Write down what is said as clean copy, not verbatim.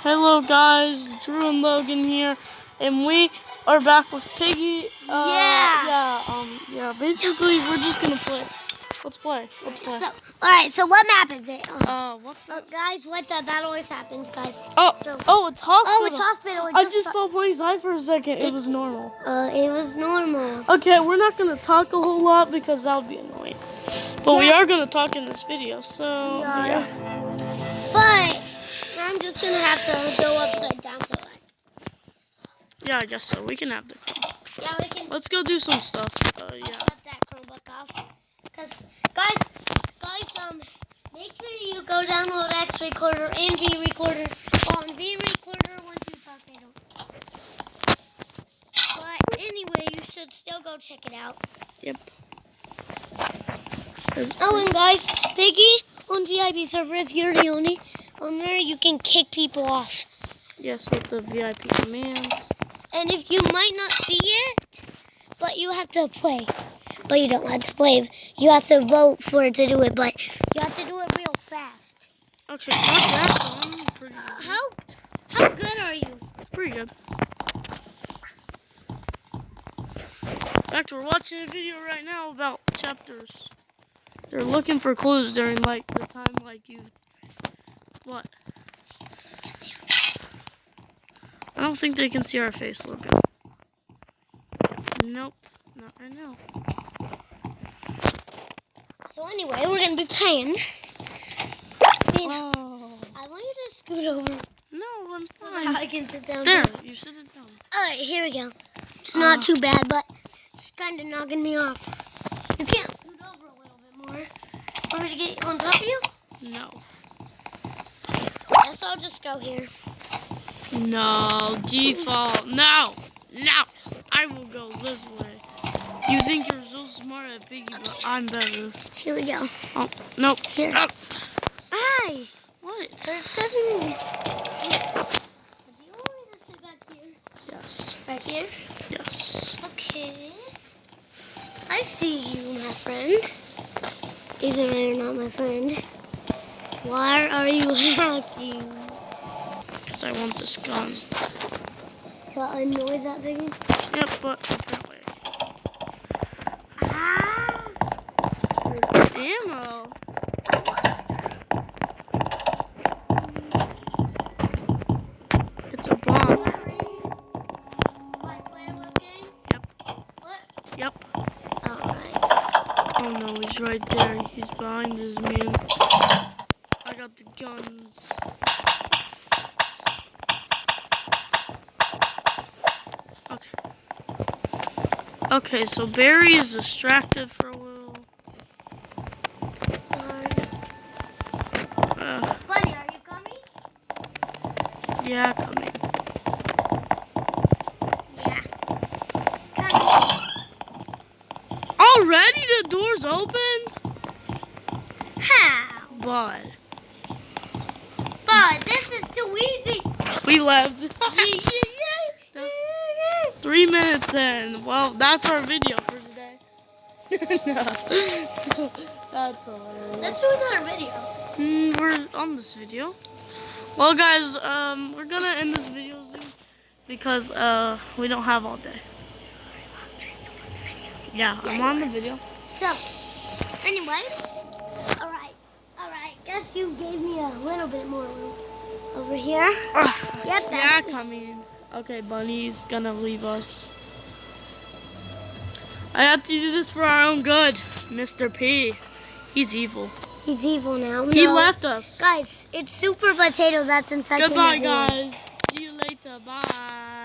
Hello guys, Drew and Logan here, and we are back with Piggy. Basically, we're just gonna play. Let's play. So, alright, so what map is it? What guys, that always happens, guys. it's hospital. Oh, it's hospital. I just saw Blaze's eye for a second. It was normal. It was normal. Okay, we're not gonna talk a whole lot because that would be annoying. But we are gonna talk in this video, so yeah. But I'm just gonna have to go upside down so yeah, I guess so. We can have the Chromebook. Yeah, we can. Let's go do some stuff. Cut that Chromebook off. Cause guys, make sure you go download X Recorder and V Recorder on V Recorder once you talk it up. But anyway, you should still go check it out. Yep. Oh, and guys, Piggy on VIP server, if you're the only on there, you can kick people off. Yes, with the VIP commands. And if you might not see it, but you have to play. But you don't have to play. You have to vote for it to do it, but you have to do it real fast. Okay, got that one. Pretty easy. How good are you? Pretty good. In fact, we're watching a video right now about chapters. They're looking for clues during like the time you what? I don't think they can see our face, Logan. Nope, not right now. So anyway, we're gonna be playing. Oh. I want you to scoot over. No, I'm fine. I can sit down. There, you sit it down. Alright, here we go. It's not too bad, but it's kind of knocking me off. You can't scoot over a little bit more. Want me to get on top of you? No. Guess I'll just go here. No, default. No. I will go this way. You think you're so smart at Piggy, but I'm better. Here we go. Oh, nope. Here. Oh. Hi. What? There's nothing. Do you want me to sit back here? Yes. Back here? Yes. Okay. I see you, my friend. Even though you're not my friend. Why are you hacking? Because I want this gun. To annoy that Piggy? Yep, but apparently. Ammo. It's a bomb. Yep. What? Yep. Alright. Oh no, he's right there. He's behind his man. I got the guns. Okay, so Barry is distracted for a little. Bunny, are you coming? Yeah, coming. Yeah. Coming. Already the door's opened? How? But this is too easy. we left. 3 minutes in. Well, that's our video for today. No. That's hilarious. Let's do another video. We're on this video. Well, guys, we're gonna end this video soon because we don't have all day. Yeah, I'm on the video. So, anyway, all right. Guess you gave me a little bit more room over here. Yep. Yeah, coming. Okay, Bunny's gonna leave us. I have to do this for our own good, Mr. P. He's evil. He's evil now. He left us. Guys, it's Super Potato that's infecting Goodbye, everyone. guys. See you later. Bye.